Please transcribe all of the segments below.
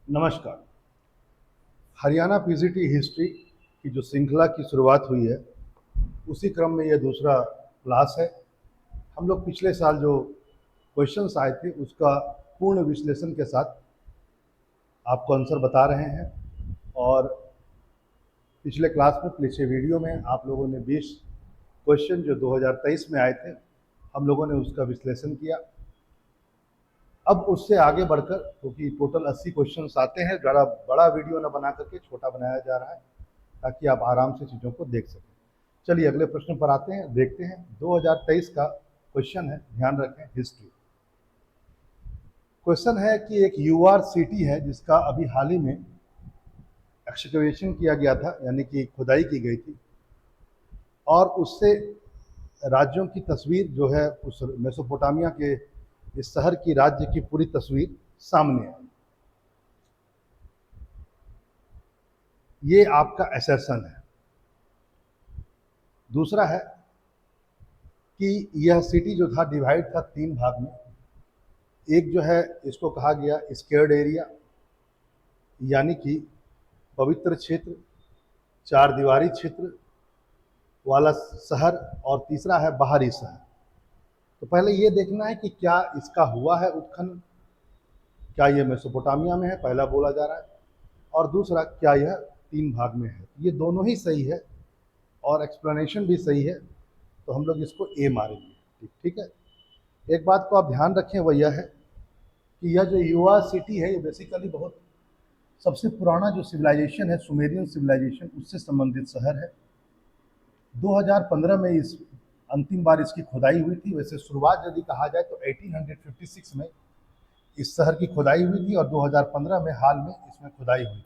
नमस्कार। Haryana PGT history की जो श्रृंखला की शुरुआत हुई है, उसी क्रम में यह दूसरा क्लास है। हम लोग पिछले साल जो क्वेश्चंस आए थे उसका पूर्ण विश्लेषण के साथ आपको आंसर बता रहे हैं। और पिछले क्लास में, पिछले वीडियो में आप लोगों ने 20 क्वेश्चन जो 2023 में आए थे, हम लोगों ने उसका विश्लेषण किया। अब उससे आगे बढ़कर, क्योंकि टोटल 80 क्वेश्चंस आते हैं, ज़्यादा बड़ा वीडियो न बना करके छोटा बनाया जा रहा है ताकि आप आराम से चीज़ों को देख सकें। चलिए अगले प्रश्न पर आते हैं, देखते हैं। 2023 का क्वेश्चन है, ध्यान रखें, हिस्ट्री। क्वेश्चन है कि एक यूआर सिटी है जिसका अभी हाल ही में एक्सकवेशन किया गया था, यानी कि खुदाई की गई थी, और उससे राज्यों की तस्वीर जो है, उस मेसोपोटामिया के इस शहर की राज्य की पूरी तस्वीर सामने आई। ये आपका असर्शन है। दूसरा है कि यह सिटी जो था डिवाइड था 3 भाग में। एक जो है, इसको कहा गया स्केर्ड एरिया, यानी कि पवित्र क्षेत्र, 4 दीवारी क्षेत्र वाला शहर, और तीसरा है बाहरी शहर। तो पहले ये देखना है कि क्या इसका हुआ है उत्खनन, क्या यह मेसोपोटामिया में है, पहला बोला जा रहा है, और दूसरा क्या यह 3 भाग में है। ये दोनों ही सही है और एक्सप्लेनेशन भी सही है, तो हम लोग इसको ए मारेंगे। ठीक है। एक बात को आप ध्यान रखें, वह यह है कि यह जो युवा सिटी है, ये बेसिकली बहुत सबसे पुराना जो सिविलाइजेशन है, सुमेरियन सिविलाइजेशन, उससे संबंधित शहर है। 2015 में इस अंतिम बार इसकी खुदाई हुई थी। वैसे शुरुआत यदि कहा जाए तो 1856 में इस शहर की खुदाई हुई थी, और 2015 में हाल में इसमें खुदाई हुई थी।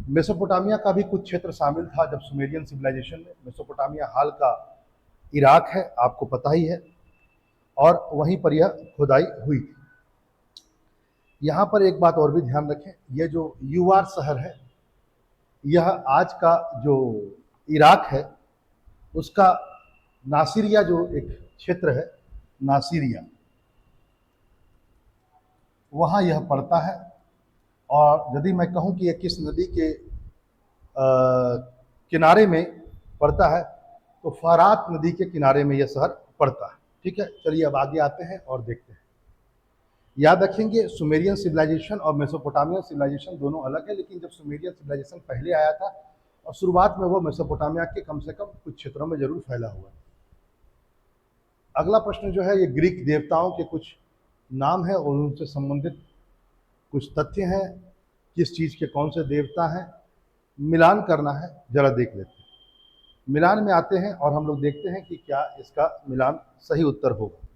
मेसोपोटामिया का भी कुछ क्षेत्र शामिल था जब सुमेरियन सिविलाइजेशन में। मेसोपोटामिया हाल का इराक है, आपको पता ही है, और वहीं पर यह खुदाई हुई थी। यहाँ पर एक बात और भी ध्यान रखें, यह जो यूआर शहर है, यह आज का जो इराक है उसका नासिरिया जो एक क्षेत्र है, नासिरिया, वहाँ यह पड़ता है। और यदि मैं कहूँ कि यह किस नदी के किनारे में पड़ता है, तो फरात नदी के किनारे में यह शहर पड़ता है। ठीक है, चलिए अब आगे आते हैं और देखते हैं। याद रखेंगे, सुमेरियन सिविलाइजेशन और मेसोपोटामियन सिविलाइजेशन दोनों अलग है, लेकिन जब सुमेरियन सिविलाइजेशन पहले आया था और शुरुआत में वो मेसोपोटामिया के कम से कम कुछ क्षेत्रों में जरूर फैला हुआ है। अगला प्रश्न जो है, ये ग्रीक देवताओं के कुछ नाम है और उनसे संबंधित कुछ तथ्य हैं, किस चीज़ के कौन से देवता हैं, मिलान करना है। जरा देख लेते हैं। मिलान में आते हैं और हम लोग देखते हैं कि क्या इसका मिलान सही उत्तर होगा।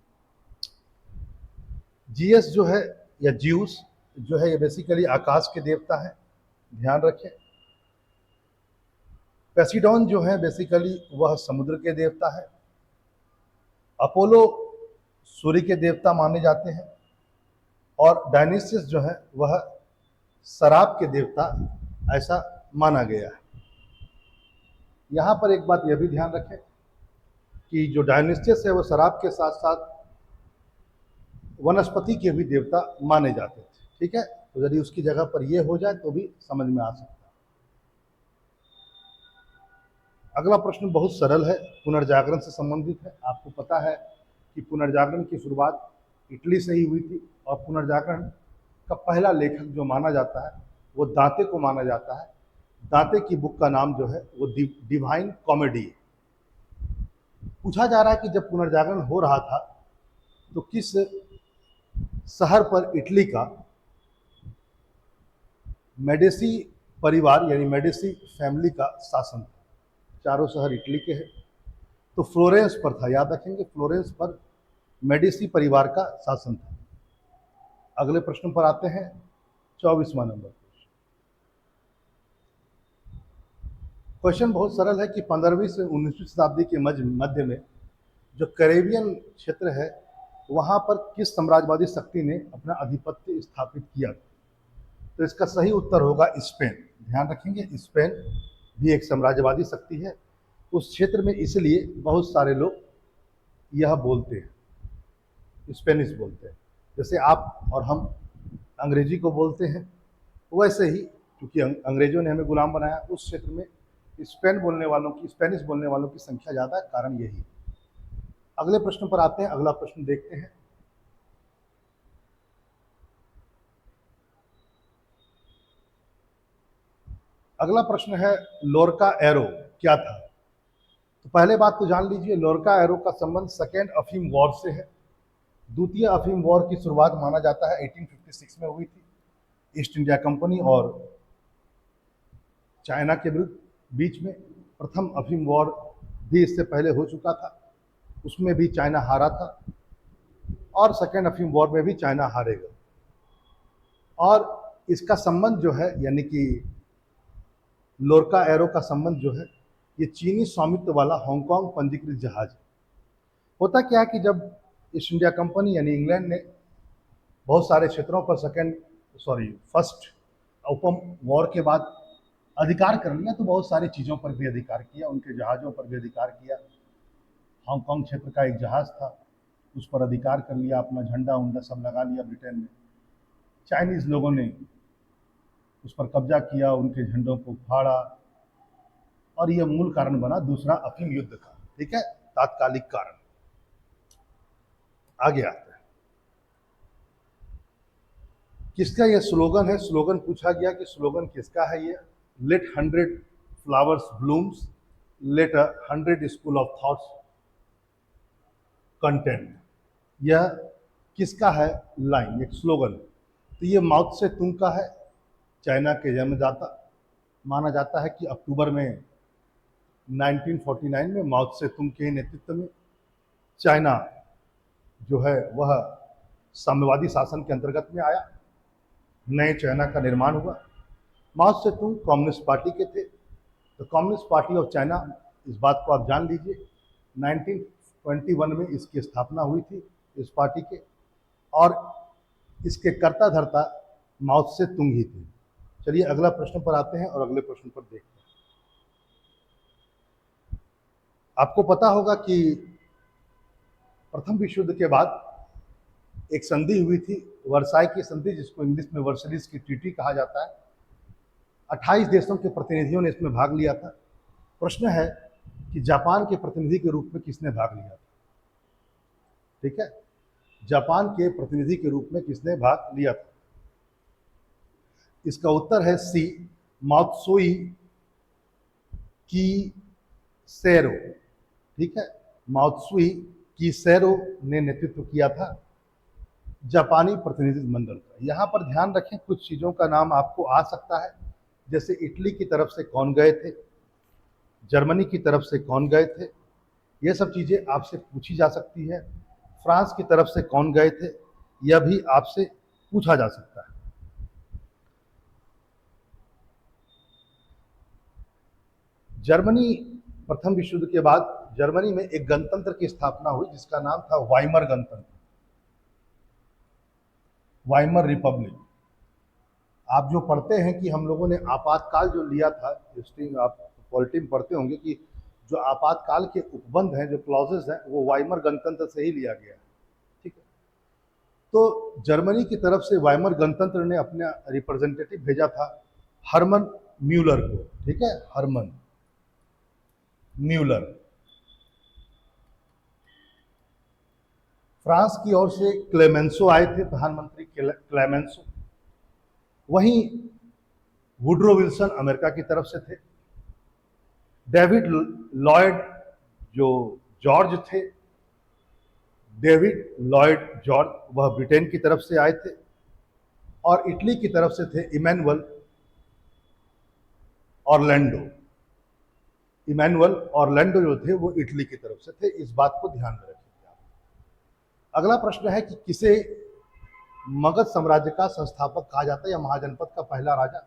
जीएस जो है, या ज्यूस जो है, ये बेसिकली आकाश के देवता है, ध्यान रखें। पेसिडॉन जो है, बेसिकली वह समुद्र के देवता है। अपोलो सूर्य के देवता माने जाते हैं, और डायनिसियस जो है वह शराब के देवता ऐसा माना गया है। यहाँ पर एक बात यह भी ध्यान रखें कि जो डायनिसियस है वह शराब के साथ साथ वनस्पति के भी देवता माने जाते थे। ठीक है, तो यदि उसकी जगह पर यह हो जाए तो भी समझ में आ सकता है। अगला प्रश्न बहुत सरल है, पुनर्जागरण से संबंधित है। आपको पता है कि पुनर्जागरण की शुरुआत इटली से ही हुई थी, और पुनर्जागरण का पहला लेखक जो माना जाता है वो दांते को माना जाता है। दांते की बुक का नाम जो है वो डिवाइन कॉमेडी है। पूछा जा रहा है कि जब पुनर्जागरण हो रहा था तो किस शहर पर इटली का मेडिसी परिवार, यानी मेडिसी फैमिली का शासन था। चारों शहर इटली के हैं, तो फ्लोरेंस पर था। याद रखेंगे, फ्लोरेंस पर मेडिसी परिवार का शासन था। अगले प्रश्न पर आते हैं, 24वां नंबर। क्वेश्चन बहुत सरल है कि 15वीं से 19वीं शताब्दी के मध्य में जो कैरेबियन क्षेत्र है, वहाँ पर किस साम्राज्यवादी शक्ति ने अपना आधिपत्य स्थापित किया। तो इसका सही उत्तर होगा स्पेन। ध्यान रखेंगे, स्पेन भी एक साम्राज्यवादी शक्ति है उस क्षेत्र में, इसलिए बहुत सारे लोग यह बोलते हैं, स्पेनिश बोलते हैं। जैसे आप और हम अंग्रेजी को बोलते हैं, वैसे ही क्योंकि अंग्रेजों ने हमें गुलाम बनाया, उस क्षेत्र में स्पेनिश बोलने वालों की संख्या ज़्यादा है, कारण यही है। अगले प्रश्न पर आते हैं, अगला प्रश्न देखते हैं। अगला प्रश्न है लोरका एरो क्या था? तो पहले बात तो जान लीजिए, लोरका एरो का संबंध सेकेंड अफीम वॉर से है। द्वितीय अफीम वॉर की शुरुआत माना जाता है 1856 में हुई थी। ईस्ट इंडिया कंपनी और चाइना के बीच में। प्रथम अफीम वॉर भी इससे पहले हो चुका था, उसमें भी चाइना हारा था, और सेकेंड अफीम वॉर में भी चाइना हारेगा। और इसका संबंध जो है, यानी कि लोरका एरो का संबंध जो है, ये चीनी स्वामित्व वाला हांगकांग पंजीकृत जहाज है। होता क्या है कि जब ईस्ट इंडिया कंपनी यानी इंग्लैंड ने बहुत सारे क्षेत्रों पर फर्स्ट ओपन वॉर के बाद अधिकार कर लिया, तो बहुत सारी चीज़ों पर भी अधिकार किया, उनके जहाज़ों पर भी अधिकार किया। हांगकांग क्षेत्र का एक जहाज़ था, उस पर अधिकार कर लिया, अपना झंडा उंडा सब लगा लिया ब्रिटेन में। चाइनीज़ लोगों ने उस पर कब्जा किया, उनके झंडों को फाड़ा, और यह मूल कारण बना दूसरा अफीम युद्ध का। ठीक है, तात्कालिक कारण। आगे आते हैं, किसका यह स्लोगन है? स्लोगन पूछा गया कि स्लोगन किसका है ये? Let 100 flowers blooms, let 100 school of thoughts contend. यह किसका है लाइन, एक स्लोगन? तो ये माओ त्से तुंग का है, चाइना के जन्मदाता। माना जाता है कि अक्टूबर में 1949 में माओ त्से तुंग के नेतृत्व में चाइना जो है वह साम्यवादी शासन के अंतर्गत में आया, नए चाइना का निर्माण हुआ। माओ त्से तुंग कम्युनिस्ट पार्टी के थे, तो कम्युनिस्ट पार्टी ऑफ चाइना, इस बात को आप जान लीजिए, 1921 में इसकी स्थापना हुई थी इस पार्टी के, और इसके कर्ता धर्ता माओ त्से तुंग ही थे। चलिए अगला प्रश्न पर आते हैं और अगले प्रश्न पर देखते हैं। आपको पता होगा कि प्रथम विश्व युद्ध के बाद एक संधि हुई थी, वर्साई की संधि, जिसको इंग्लिश में वर्सलिस की ट्रीटी कहा जाता है। 28 देशों के प्रतिनिधियों ने इसमें भाग लिया था। प्रश्न है कि जापान के प्रतिनिधि के रूप में किसने भाग लिया था? ठीक है, जापान के प्रतिनिधि के रूप में किसने भाग लिया था? इसका उत्तर है सी, मात्सुई कीसेरो। ठीक है, मात्सुई कीसेरो ने नेतृत्व किया था जापानी प्रतिनिधि मंडल का। यहाँ पर ध्यान रखें, कुछ चीज़ों का नाम आपको आ सकता है, जैसे इटली की तरफ से कौन गए थे, जर्मनी की तरफ से कौन गए थे, ये सब चीज़ें आपसे पूछी जा सकती है। फ्रांस की तरफ से कौन गए थे, यह भी आपसे पूछा जा सकता है। जर्मनी, प्रथम विश्व युद्ध के बाद जर्मनी में एक गणतंत्र की स्थापना हुई जिसका नाम था वाइमर गणतंत्र, वाइमर रिपब्लिक। आप जो पढ़ते हैं कि हम लोगों ने आपातकाल जो लिया था, हिस्ट्री में आप पॉलिटी में पढ़ते होंगे कि जो आपातकाल के उपबंध हैं, जो क्लॉजेस हैं, वो वाइमर गणतंत्र से ही लिया गया है। ठीक है, तो जर्मनी की तरफ से वाइमर गणतंत्र ने अपना रिप्रेजेंटेटिव भेजा था हरमन म्यूलर को। ठीक है, हरमन म्यूलर। फ्रांस की ओर से क्लेमेंसो आए थे, प्रधानमंत्री क्लेमेंसो। वहीं वुड्रो विल्सन अमेरिका की तरफ से थे। डेविड लॉयड जो जॉर्ज थे, डेविड लॉयड जॉर्ज, वह ब्रिटेन की तरफ से आए थे। और इटली की तरफ से थे इमैनुअल ऑरलैंडो। इमैनुअल ऑरलैंडो जो थे वो इटली की तरफ से थे, इस बात को ध्यान में रखिए। अगला प्रश्न है कि किसे मगध साम्राज्य का संस्थापक कहा जाता है या महाजनपद का पहला राजा?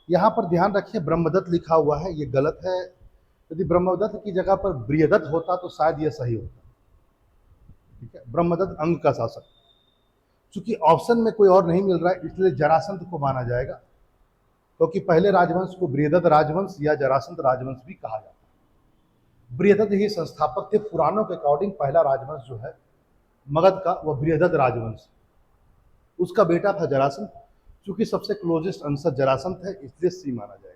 यहाँ पर ध्यान रखिए, ब्रह्मदत्त लिखा हुआ है, ये गलत है। यदि ब्रह्मदत्त की जगह पर बृहदत्त होता तो शायद यह सही होता। ठीक है, ब्रह्मदत्त अंग का शासक। चूंकि ऑप्शन में कोई और नहीं मिल रहा है, इसलिए जरासंध को माना जाएगा, क्योंकि पहले राजवंश को बृहदत्त राजवंश या जरासंध राजवंश भी कहा जाता है। बृहदत्त ही संस्थापक थे। पुराणों के अकॉर्डिंग पहला राजवंश जो है मगध का, वह बृहदत्त राजवंश। उसका बेटा था जरासंध। चूंकि सबसे क्लोजेस्ट आंसर जरासंध है इसलिए सी माना जाएगा।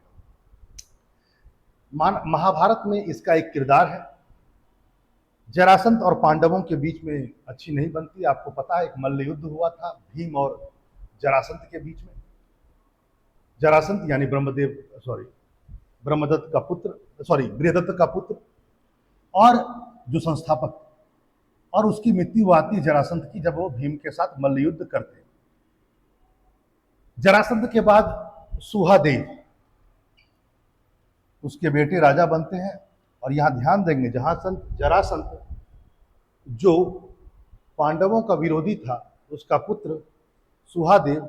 महाभारत में इसका एक किरदार है। जरासंध और पांडवों के बीच में अच्छी नहीं बनती। आपको पता है एक मल्ल युद्ध हुआ था भीम और जरासंध के बीच में। जरासंध यानी ब्रह्मदत्त का पुत्र, बृहदत्त का पुत्र और जो संस्थापक, और उसकी मृत्यु आती है जरासंध की जब वो भीम के साथ मल्ल युद्ध करते हैं। जरासंध के बाद सुहादेव उसके बेटे राजा बनते हैं। और यहां ध्यान देंगे जरासंध जो पांडवों का विरोधी था, उसका पुत्र सुहादेव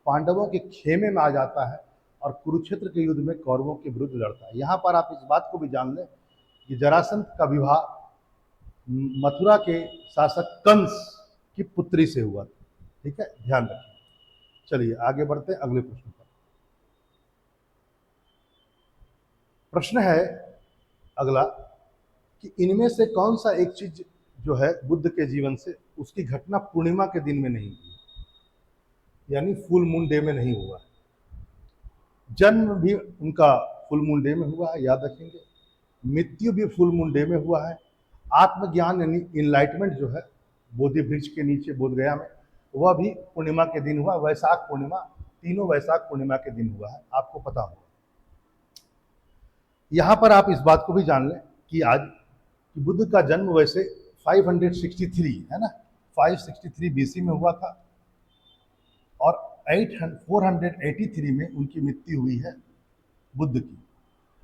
पांडवों के खेमे में आ जाता है और कुरुक्षेत्र के युद्ध में कौरवों के विरुद्ध लड़ता है। यहां पर आप इस बात को भी जान लें कि जरासंध का विवाह मथुरा के शासक कंस की पुत्री से हुआ था। ठीक है, ध्यान रखें। चलिए आगे बढ़ते हैं अगले प्रश्न पर। प्रश्न है अगला कि इनमें से कौन सा एक चीज जो है बुद्ध के जीवन से उसकी घटना पूर्णिमा के दिन में नहीं हुई, यानी फुल मून डे में नहीं हुआ। जन्म भी उनका फुल मून डे में हुआ है, याद रखेंगे। मृत्यु भी फुल मून डे में हुआ है। आत्मज्ञान यानी इनलाइटमेंट जो है बोधि वृक्ष के नीचे बोध गया में, वह भी पूर्णिमा के दिन हुआ। वैशाख पूर्णिमा, तीनों वैशाख पूर्णिमा के दिन हुआ है, आपको पता होगा। यहां पर आप इस बात को भी जान लें कि आज कि बुद्ध का जन्म वैसे 563 है ना, 563 बीसी में हुआ था और 483 में उनकी मृत्यु हुई है बुद्ध की।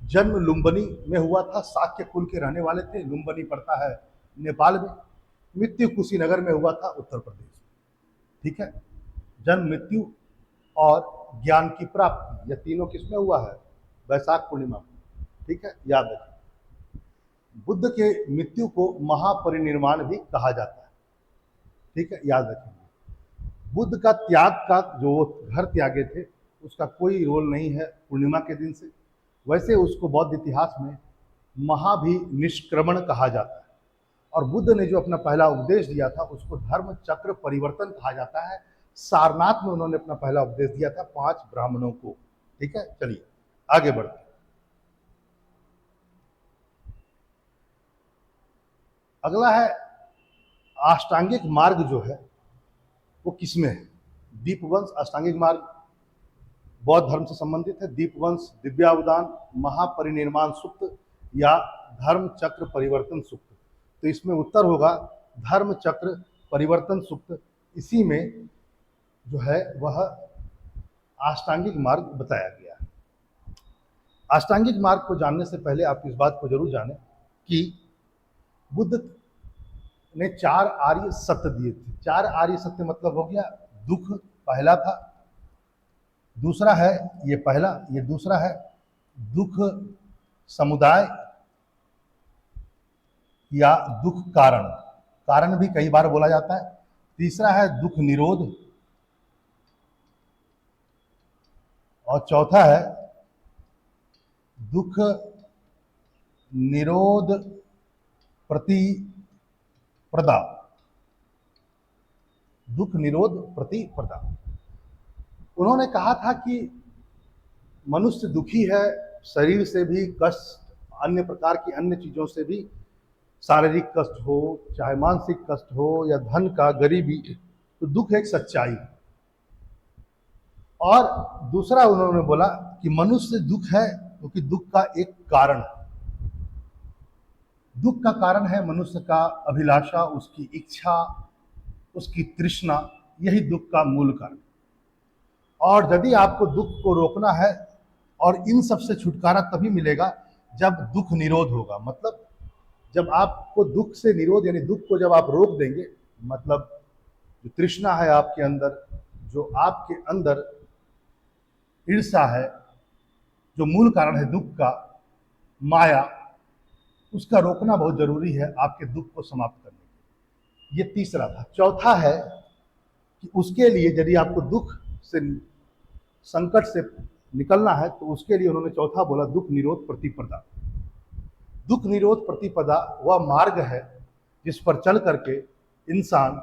जन्म लुम्बिनी में हुआ था, शाक्य कुल के रहने वाले थे। लुम्बिनी पड़ता है नेपाल में। मृत्यु कुशीनगर में हुआ था, उत्तर प्रदेश। ठीक है, जन्म, मृत्यु और ज्ञान की प्राप्ति, यह तीनों किसमें हुआ है? वैशाख पूर्णिमा में। ठीक है, याद रखिए। बुद्ध के मृत्यु को महापरिनिर्वाण भी कहा जाता है। ठीक है, याद रखेंगे। बुद्ध का त्याग का जो घर त्यागे थे उसका कोई रोल नहीं है पूर्णिमा के दिन से। वैसे उसको बौद्ध इतिहास में महाभिनिष्क्रमण कहा जाता है। और बुद्ध ने जो अपना पहला उपदेश दिया था उसको धर्म चक्र परिवर्तन कहा जाता है। सारनाथ में उन्होंने अपना पहला उपदेश दिया था 5 ब्राह्मणों को। ठीक है, चलिए आगे बढ़ते हैं। अगला है अष्टांगिक मार्ग जो है वो किसमें है? दीपवंश अष्टांगिक मार्ग बौद्ध धर्म से संबंधित है। दीपवंश, दिव्यावदान, महापरिनिर्वाण सूक्त या धर्म चक्र परिवर्तन सूक्त। तो इसमें उत्तर होगा धर्म चक्र परिवर्तन सूक्त। इसी में जो है वह अष्टांगिक मार्ग बताया गया है। अष्टांगिक मार्ग को जानने से पहले आप इस बात को जरूर जानें कि बुद्ध ने 4 आर्य सत्य दिए थे। 4 आर्य सत्य मतलब हो गया दुख पहला था, दूसरा है ये पहला, ये दूसरा है दुख समुदाय या दुख कारण, कारण भी कई बार बोला जाता है। तीसरा है दुख निरोध और चौथा है दुख निरोध प्रतिप्रदा। दुख निरोध प्रतिप्रदा। उन्होंने कहा था कि मनुष्य दुखी है, शरीर से भी कष्ट, अन्य प्रकार की अन्य चीजों से भी, शारीरिक कष्ट हो चाहे मानसिक कष्ट हो या धन का, गरीबी, तो दुख एक सच्चाई। और दूसरा उन्होंने बोला कि मनुष्य दुख है क्योंकि दुख का एक कारण है। दुख का कारण है मनुष्य का अभिलाषा, उसकी इच्छा, उसकी तृष्णा, यही दुख का मूल कारण। और यदि आपको दुख को रोकना है और इन सब से छुटकारा तभी मिलेगा जब दुख निरोध होगा। मतलब जब आपको दुख से निरोध, यानी दुख को जब आप रोक देंगे, मतलब जो तृष्णा है आपके अंदर, जो आपके अंदर ईर्ष्या है, जो मूल कारण है दुख का, माया, उसका रोकना बहुत जरूरी है आपके दुख को समाप्त करने के। ये तीसरा था। चौथा है कि उसके लिए यदि आपको दुख से, संकट से निकलना है तो उसके लिए उन्होंने चौथा बोला दुख निरोध प्रतिपदा। दुख निरोध प्रतिपदा वह मार्ग है जिस पर चल करके इंसान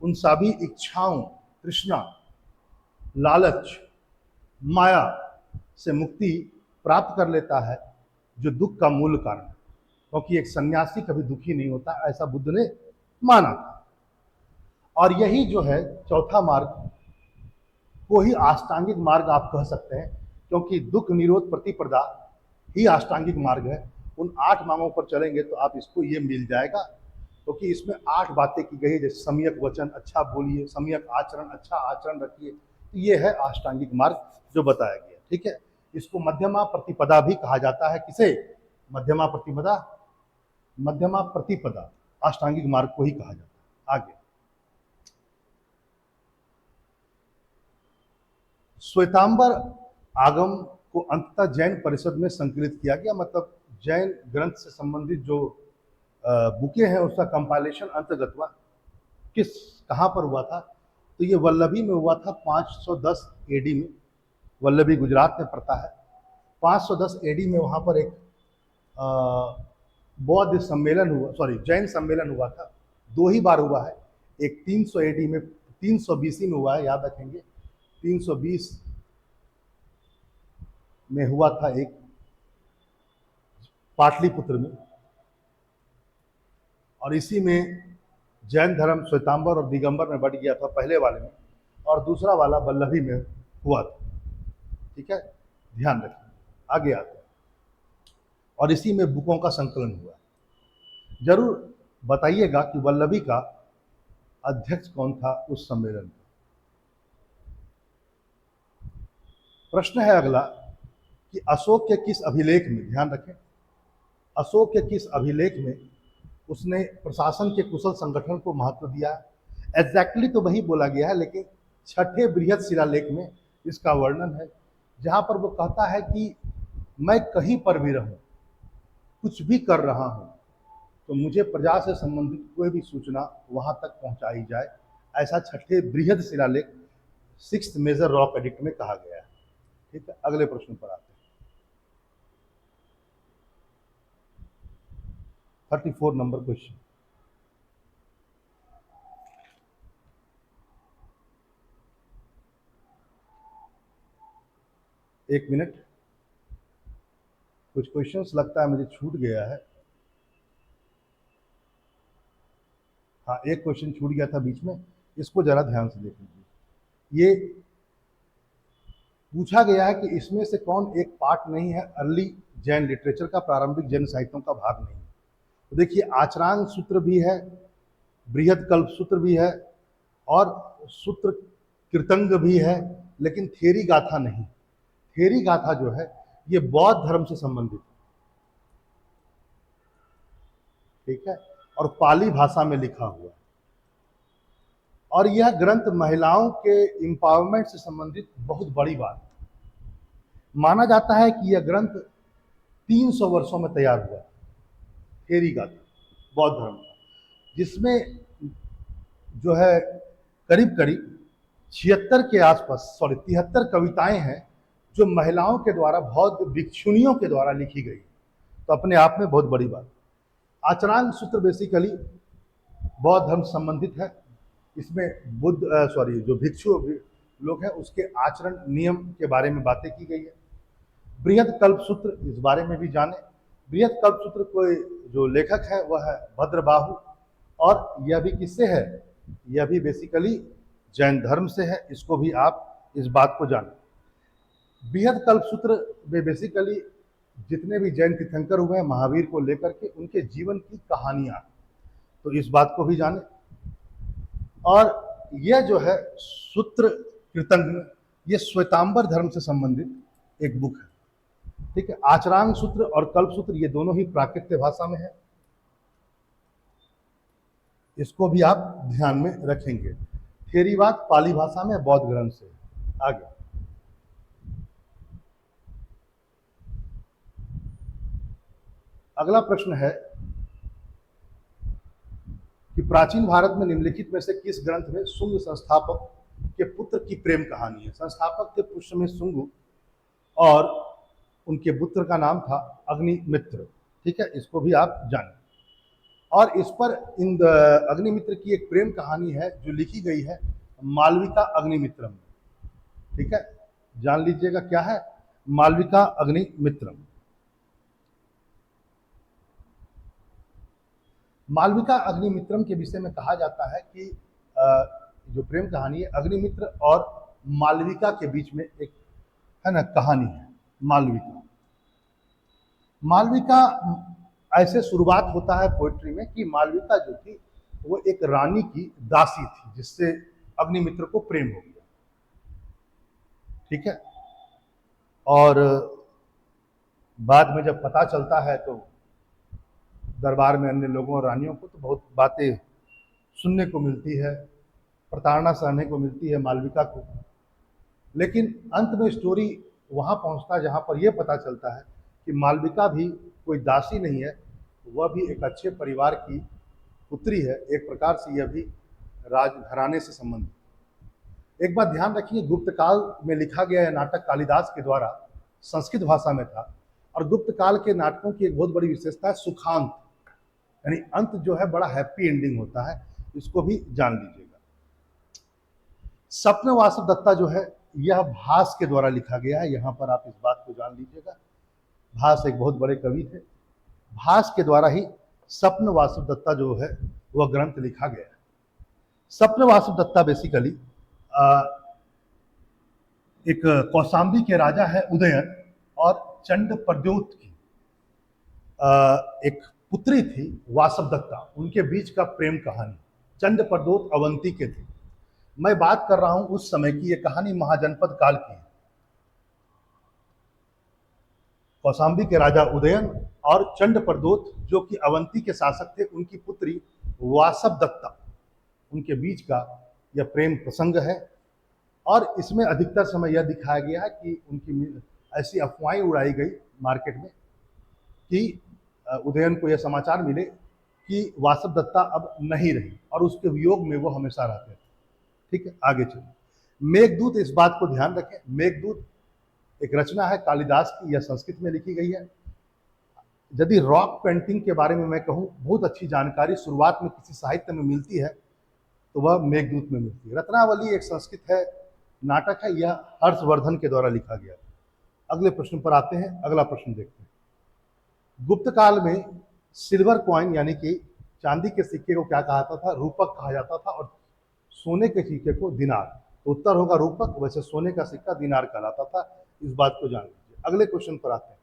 उन सभी इच्छाओं, तृष्णा लालच, माया से मुक्ति प्राप्त कर लेता है, जो दुख का मूल कारण है। क्योंकि एक सन्यासी कभी दुखी नहीं होता, ऐसा बुद्ध ने माना था। और यही जो है चौथा मार्ग को ही अष्टांगिक मार्ग आप कह सकते हैं, क्योंकि दुख निरोध प्रतिपदा ही अष्टांगिक मार्ग है। उन 8 मार्गों पर चलेंगे तो आप इसको ये मिल जाएगा, क्योंकि तो इसमें 8 बातें की गई है, जैसे सम्यक वचन अच्छा बोलिए, सम्यक आचरण अच्छा आचरण रखिए। तो ये है अष्टांगिक मार्ग जो बताया गया। ठीक है, इसको मध्यमा प्रतिपदा भी कहा जाता है। किसे? मध्यमा प्रतिपदा, मध्यमा प्रतिपदा अष्टांगिक मार्ग को ही कहा जाता है। आगे, श्वेतांबर आगम को अंततः जैन परिषद में संकलित किया गया, मतलब जैन ग्रंथ से संबंधित जो बुकें हैं उसका कंपाइलेशन अंतर्गत हुआ। किस कहाँ पर हुआ था? तो ये वल्लभी में हुआ था 510 एडी में। वल्लभी गुजरात में पड़ता है। 510 एडी में वहाँ पर एक बौद्ध सम्मेलन हुआ, सॉरी जैन सम्मेलन हुआ था। 2 ही बार हुआ है, एक 300 एडी में, 320 में हुआ है, याद रखेंगे। 320 में हुआ था एक पाटलिपुत्र में, और इसी में जैन धर्म श्वेतांबर और दिगंबर में बट गया था पहले वाले में, और दूसरा वाला वल्लभी में हुआ था। ठीक है, ध्यान रखिए। आगे आते हैं, और इसी में बुकों का संकलन हुआ। जरूर बताइएगा कि वल्लभी का अध्यक्ष कौन था उस सम्मेलन में। प्रश्न है अगला कि अशोक के किस अभिलेख में, ध्यान रखें, अशोक के किस अभिलेख में उसने प्रशासन के कुशल संगठन को महत्व दिया है। एग्जैक्टली तो वही बोला गया है, लेकिन 6ठे बृहद शिलालेख में इसका वर्णन है, जहां पर वो कहता है कि मैं कहीं पर भी रहूं, कुछ भी कर रहा हूं, तो मुझे प्रजा से संबंधित कोई भी सूचना वहां तक पहुंचाई जाए। ऐसा 6ठे बृहद शिलालेख 6th मेजर रॉक एडिक्ट में कहा गया है। ठीक है, अगले प्रश्न पर आते हैं। 34 नंबर क्वेश्चन। एक मिनट, कुछ क्वेश्चंस लगता है मुझे छूट गया है। हाँ, एक क्वेश्चन छूट गया था बीच में, इसको जरा ध्यान से देख लीजिए। ये पूछा गया है कि इसमें से कौन एक पार्ट नहीं है अर्ली जैन लिटरेचर का, प्रारंभिक जैन साहित्यों का भाग नहीं है। तो देखिए, आचरांग सूत्र भी है, बृहद कल्प सूत्र भी है, और सूत्र कृतंग भी है, लेकिन थेरी गाथा नहीं। थेरी गाथा जो है ये बौद्ध धर्म से संबंधित है। ठीक है, और पाली भाषा में लिखा हुआ है, और यह ग्रंथ महिलाओं के इंपावरमेंट से संबंधित बहुत बड़ी बात है। माना जाता है कि यह ग्रंथ 300 वर्षों में तैयार हुआ, थेरी गाथा बौद्ध धर्म का, जिसमें जो है करीब करीब 76 के आसपास, सॉरी 73 कविताएं हैं जो महिलाओं के द्वारा, बौद्ध भिक्षुणियों के द्वारा लिखी गई। तो अपने आप में बहुत बड़ी बात। आचरांग सूत्र बेसिकली बौद्ध धर्म से संबंधित है। इसमें बुद्ध जो भिक्षु लोग हैं उसके आचरण नियम के बारे में बातें की गई है। बृहद कल्प सूत्र, इस बारे में भी जाने। बृहद कल्प सूत्र कोई जो लेखक है वह है भद्रबाहु, और यह भी किससे है? यह भी बेसिकली जैन धर्म से है। इसको भी आप इस बात को जानें। बृहद कल्प सूत्र में बेसिकली जितने भी जैन तीर्थंकर हुए हैं महावीर को लेकर के, उनके जीवन की कहानियां, तो इस बात को भी जाने। और यह जो है सूत्र कृतंग, ये श्वेतांबर धर्म से संबंधित एक बुक है। ठीक है, आचरांग सूत्र और कल्प सूत्र ये दोनों ही प्राकृत भाषा में है, इसको भी आप ध्यान में रखेंगे। थेरीवाद पाली भाषा में, बौद्ध ग्रंथ से। आगे, अगला प्रश्न है कि प्राचीन भारत में निम्नलिखित में से किस ग्रंथ में शुंग संस्थापक के पुत्र की प्रेम कहानी है? संस्थापक थे पुष्य में शुंग, और उनके पुत्र का नाम था अग्निमित्र। ठीक है, इसको भी आप जानें। और इस पर इन अग्निमित्र की एक प्रेम कहानी है जो लिखी गई है मालविका अग्निमित्रम में। ठीक है, जान लीजिएगा क्या है मालविका अग्निमित्रम। मालविका अग्निमित्रम के विषय में कहा जाता है कि जो प्रेम कहानी है अग्निमित्र और मालविका के बीच में एक है ना कहानी है। मालविका मालविका ऐसे शुरुआत होता है पोएट्री में कि मालविका जो थी वो एक रानी की दासी थी जिससे अग्निमित्र को प्रेम हो गया। ठीक है, और बाद में जब पता चलता है तो दरबार में अन्य लोगों और रानियों को तो बहुत बातें सुनने को मिलती है, प्रताड़ना सहने को मिलती है मालविका को। लेकिन अंत में स्टोरी वहाँ पहुँचता है जहाँ पर यह पता चलता है कि मालविका भी कोई दासी नहीं है, वह भी एक अच्छे परिवार की पुत्री है। एक प्रकार से यह भी राजघराने से संबंधित। एक बात ध्यान रखिए, गुप्त काल में लिखा गया यह नाटक कालिदास के द्वारा संस्कृत भाषा में था, और गुप्त काल के नाटकों की एक बहुत बड़ी विशेषता है सुखांत, यानी अंत जो है बड़ा हैप्पी एंडिंग होता है, इसको भी जान लीजिएगा। स्वप्न वासव दत्ता जो है यह भास के द्वारा लिखा गया है, यहां पर आप इस बात को जान लीजिएगा। भास एक बहुत बड़े कवि थे, भास के द्वारा ही स्वप्न वासव दत्ता जो है वह ग्रंथ लिखा गया है। स्वप्न वासव दत्ता बेसिकली एक कौशाम्बी के राजा है उदयन और चंड प्रद्योत की एक पुत्री थी वासव दत्ता, उनके बीच का प्रेम कहानी। चंड प्रद्योत अवंती के थे। मैं बात कर रहा हूं उस समय की, यह कहानी महाजनपद काल की है। कौशाम्बी के राजा उदयन और चंड प्रद्योत जो कि अवंती के शासक थे, उनकी पुत्री वासव दत्ता, उनके बीच का यह प्रेम प्रसंग है। और इसमें अधिकतर समय यह दिखाया गया है कि उनकी ऐसी अफवाहें उड़ाई गई मार्केट में कि उदयन को यह समाचार मिले कि वासव दत्ता अब नहीं रही और उसके वियोग में वो हमेशा रहते थे। ठीक है, आगे चलिए। मेघदूत, इस बात को ध्यान रखें, मेघदूत एक रचना है कालिदास की, यह संस्कृत में लिखी गई है। यदि रॉक पेंटिंग के बारे में मैं कहूँ, बहुत अच्छी जानकारी शुरुआत में किसी साहित्य में मिलती है तो वह मेघदूत में मिलती है। रत्नावली एक संस्कृत है, नाटक है, यह हर्षवर्धन के द्वारा लिखा गया। अगले प्रश्न पर आते हैं, अगला प्रश्न देखते हैं। गुप्त काल में सिल्वर कॉइन यानी कि चांदी के सिक्के को क्या कहा जाता था? रूपक कहा जाता था, और सोने के सिक्के को दिनार। तो उत्तर होगा रूपक, वैसे सोने का सिक्का दिनार कहलाता था, इस बात को जान लीजिए। अगले क्वेश्चन पर आते हैं।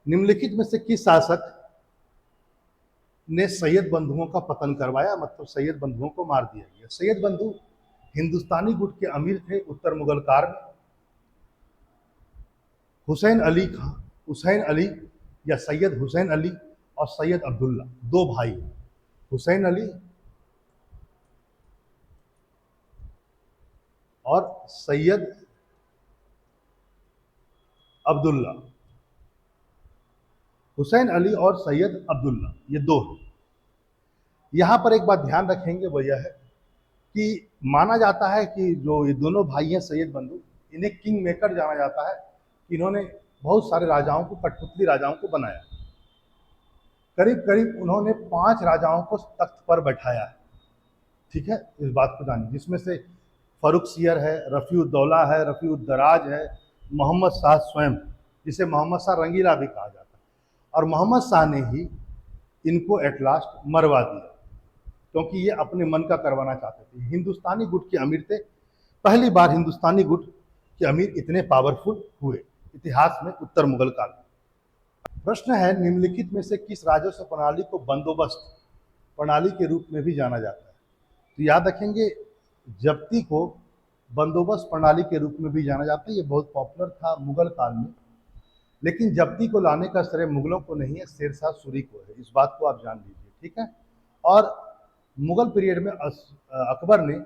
निम्नलिखित में से किस शासक ने सैयद बंधुओं का पतन करवाया, मतलब सैयद बंधुओं को मार दिया गया? सैयद बंधु हिंदुस्तानी गुट के अमीर थे उत्तर मुगल काल में। हुसैन अली या सैयद हुसैन अली और सैयद अब्दुल्ला, दो भाई, हुसैन अली और सैयद अब्दुल्ला। हुसैन अली और सैयद अब्दुल्ला, ये दो हैं। यहां पर एक बात ध्यान रखेंगे, वह यह है कि माना जाता है कि जो ये दोनों भाई हैं सैयद बंधु, इन्हें किंग मेकर जाना जाता है कि इन्होंने बहुत सारे राजाओं को, कठपुतली राजाओं को बनाया। करीब करीब उन्होंने 5 राजाओं को तख्त पर बैठाया है। ठीक है, इस बात को जानिए, जिसमें से फरुख सियर है, रफ़ीउद्दौला है, रफ़ीउद्दराज है, मोहम्मद शाह स्वयं, जिसे मोहम्मद शाह रंगीला भी कहा जाता है। और मोहम्मद शाह ने ही इनको एट लास्ट मरवा दिया, क्योंकि ये अपने मन का करवाना चाहते थे। हिंदुस्तानी गुट के अमीर थे, पहली बार हिंदुस्तानी गुट के अमीर इतने पावरफुल हुए इतिहास में उत्तर मुगल काल में। प्रश्न है, निम्नलिखित में से किस राजस्व प्रणाली को बंदोबस्त प्रणाली के रूप में भी जाना जाता है? तो याद रखेंगे, जब्ती को बंदोबस्त प्रणाली के रूप में भी जाना जाता है। ये बहुत पॉपुलर था मुगल काल में, लेकिन जब्ती को लाने का श्रेय मुगलों को नहीं है, शेरशाह सूरी को है, इस बात को आप जान लीजिए। ठीक है, और मुगल पीरियड में अकबर ने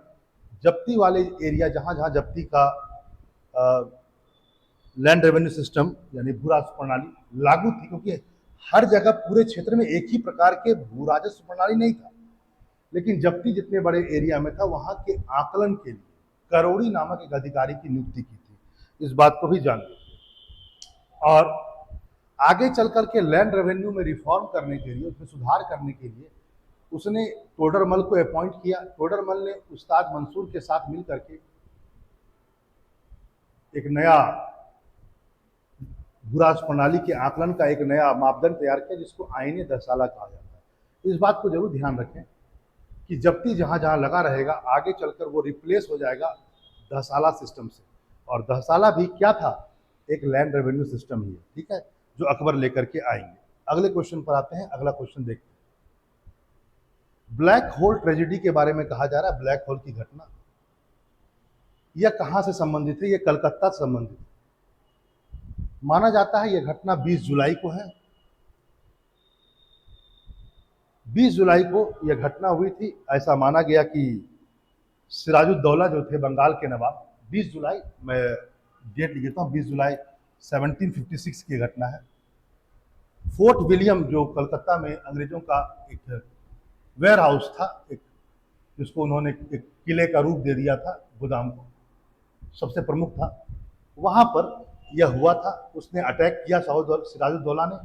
जब्ती वाले एरिया, जहाँ जहाँ जब्ती का लैंड रेवेन्यू सिस्टम यानी भू राजस्व प्रणाली लागू थी, क्योंकि हर जगह पूरे क्षेत्र में एक ही प्रकार के भू राजस्व प्रणाली नहीं था, लेकिन जब्ती जितने बड़े एरिया में था वहाँ के आकलन के लिए करोड़ी नामक एक अधिकारी की नियुक्ति की थी, इस बात को भी जान लीजिए। और आगे चल करके लैंड रेवेन्यू में रिफॉर्म करने के लिए, उसमें सुधार करने के लिए उसने टोडरमल को अपॉइंट किया। टोडरमल ने उस्ताद मंसूर के साथ मिल करके एक नया भूराज प्रणाली के आकलन का एक नया मापदंड तैयार किया जिसको आईने 10 साल कहा जाता है। इस बात को जरूर ध्यान रखें कि जब्ती जहां जहां लगा रहेगा आगे चलकर वो रिप्लेस हो जाएगा 10 साला सिस्टम से। और 10 साला भी क्या था, एक लैंड रेवेन्यू सिस्टम ही है, ठीक है, जो अकबर लेकर के आएंगे। अगले क्वेश्चन पर आते हैं, अगला क्वेश्चन देखते हैं। ब्लैक होल ट्रेजेडी के बारे में कहा जा रहा है। ब्लैक होल की घटना यह कहां से संबंधित है? यह कलकत्ता से संबंधित है। माना जाता है यह घटना 20 जुलाई को है। 20 जुलाई को यह घटना हुई थी। ऐसा माना गया कि सिराजुद्दौला जो थे बंगाल के नवाब, 20 जुलाई, मैं डेट लिख देता हूँ, 20 जुलाई 1756 की घटना है। फोर्ट विलियम जो कलकत्ता में अंग्रेजों का एक वेयर हाउस था, एक जिसको उन्होंने एक किले का रूप दे दिया था, गोदाम को, सबसे प्रमुख था, वहां पर यह हुआ था। उसने अटैक किया सिराजुद्दौला ने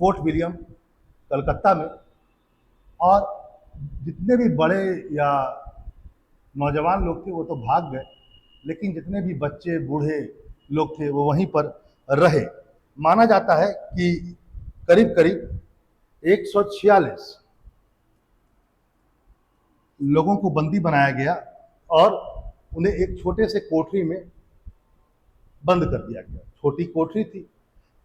फोर्ट विलियम कलकत्ता में, और जितने भी बड़े या नौजवान लोग थे वो तो भाग गए, लेकिन जितने भी बच्चे बूढ़े लोग थे वो वहीं पर रहे। माना जाता है कि करीब करीब 146 लोगों को बंदी बनाया गया और उन्हें एक छोटे से कोठरी में बंद कर दिया गया। छोटी कोठरी थी।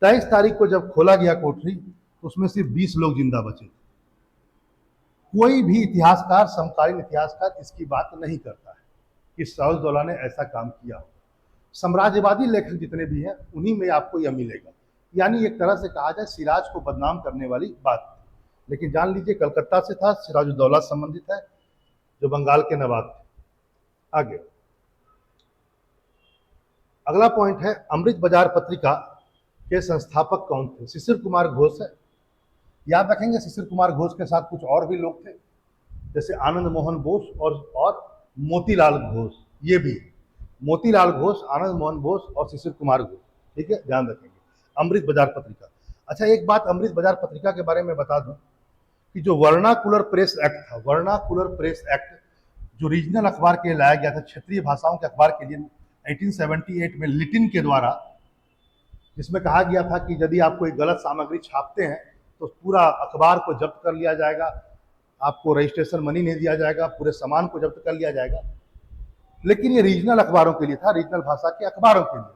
23 तारीख को जब खोला गया कोठरी, तो उसमें सिर्फ 20 लोग जिंदा बचे थे। कोई भी इतिहासकार, समकालीन इतिहासकार इसकी बात नहीं करता है कि सिराजुद्दौला ने ऐसा काम किया हो। साम्राज्यवादी लेखक जितने भी हैं उन्हीं में आपको यह मिलेगा। यानी एक तरह से कहा जाए सिराज को बदनाम करने वाली बात। लेकिन जान लीजिए कलकत्ता से था, सिराजुद्दौला संबंधित है जो बंगाल के नवाब थे। आगे अगला पॉइंट है, अमृत बाजार पत्रिका के संस्थापक कौन थे? शिशिर कुमार घोष है। याद रखेंगे शिशिर कुमार घोष के साथ कुछ और भी लोग थे, जैसे आनंद मोहन बोस और मोतीलाल घोष। ये भी मोतीलाल घोष, आनंद मोहन बोस और शिशिर कुमार घोष, ठीक है, ध्यान रखेंगे। अमृत बाजार पत्रिका। अच्छा, एक बात अमृत बाजार पत्रिका के बारे में बता दूं कि जो वर्नाकुलर प्रेस एक्ट था, वर्नाकुलर प्रेस एक्ट जो रीजनल अखबार के लिए लाया गया था, क्षेत्रीय भाषाओं के अखबार के लिए 1878 में लिटिन के द्वारा, जिसमें कहा गया था कि यदि आप कोई गलत सामग्री छापते हैं तो पूरा अखबार को जब्त कर लिया जाएगा, आपको रजिस्ट्रेशन मनी नहीं दिया जाएगा, पूरे सामान को जब्त कर लिया जाएगा। लेकिन ये रीजनल अखबारों के लिए था, रीजनल भाषा के अखबारों के लिए।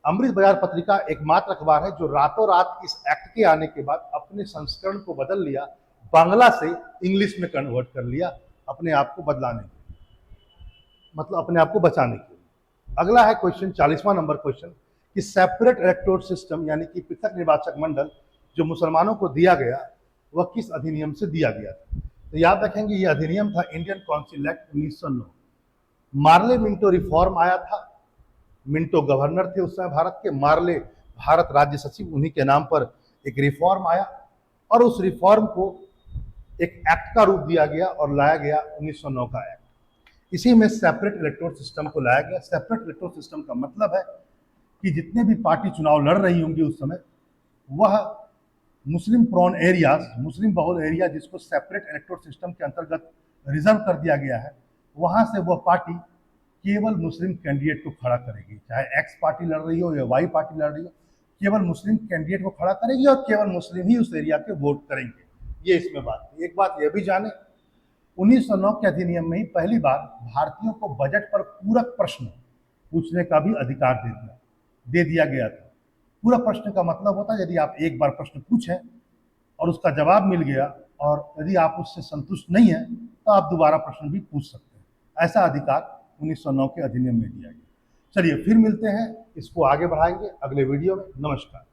अमृत बाजार पत्रिका एकमात्र अखबार है जो रातों रात इस एक्ट के आने के बाद अपने संस्करण को बदल लिया, बांग्ला से इंग्लिश में कन्वर्ट कर लिया, अपने आप को बदलाने के लिए, मतलब अपने आप को बचाने के लिए। अगला है क्वेश्चन, 40वां नंबर क्वेश्चन, कि सेपरेट इलेक्टोरल सिस्टम यानी कि पृथक निर्वाचक मंडल जो मुसलमानों को दिया गया वह किस अधिनियम से दिया गया था? तो याद रखेंगे यह अधिनियम था Indian council act 1909। Morley Minto reform आया था। मिंटो गवर्नर थे उस समय भारत के, मार्ले भारत राज्य सचिव, उन्हीं के नाम पर एक रिफॉर्म आया और उस रिफॉर्म को एक एक्ट का रूप दिया गया और लाया गया 1909 का एक्ट। इसी में सेपरेट इलेक्टोरल सिस्टम को लाया गया। सेपरेट इलेक्टोरल सिस्टम का मतलब है कि जितने भी पार्टी चुनाव लड़ रही होंगी उस समय, वह मुस्लिम प्रोन एरियाज, मुस्लिम बहुल एरिया जिसको सेपरेट इलेक्टोरल सिस्टम के अंतर्गत रिजर्व कर दिया गया है, वहां से वह पार्टी केवल मुस्लिम कैंडिडेट को खड़ा करेगी। चाहे एक्स पार्टी लड़ रही हो या वाई पार्टी लड़ रही हो, केवल मुस्लिम कैंडिडेट को खड़ा करेगी और केवल मुस्लिम ही उस एरिया के वोट करेंगे। ये इसमें बात है। एक बात यह भी जाने, 1909 के अधिनियम में ही पहली बार भारतीयों को बजट पर पूरक प्रश्न पूछने का भी अधिकार दे दिया गया था। पूरक प्रश्न का मतलब होता है यदि आप एक बार प्रश्न पूछें और उसका जवाब मिल गया और यदि आप उससे संतुष्ट नहीं हैं तो आप दोबारा प्रश्न भी पूछ सकते हैं। ऐसा अधिकार 1909 के अधिनियम में दिया गया। चलिए फिर मिलते हैं, इसको आगे बढ़ाएंगे अगले वीडियो में। नमस्कार।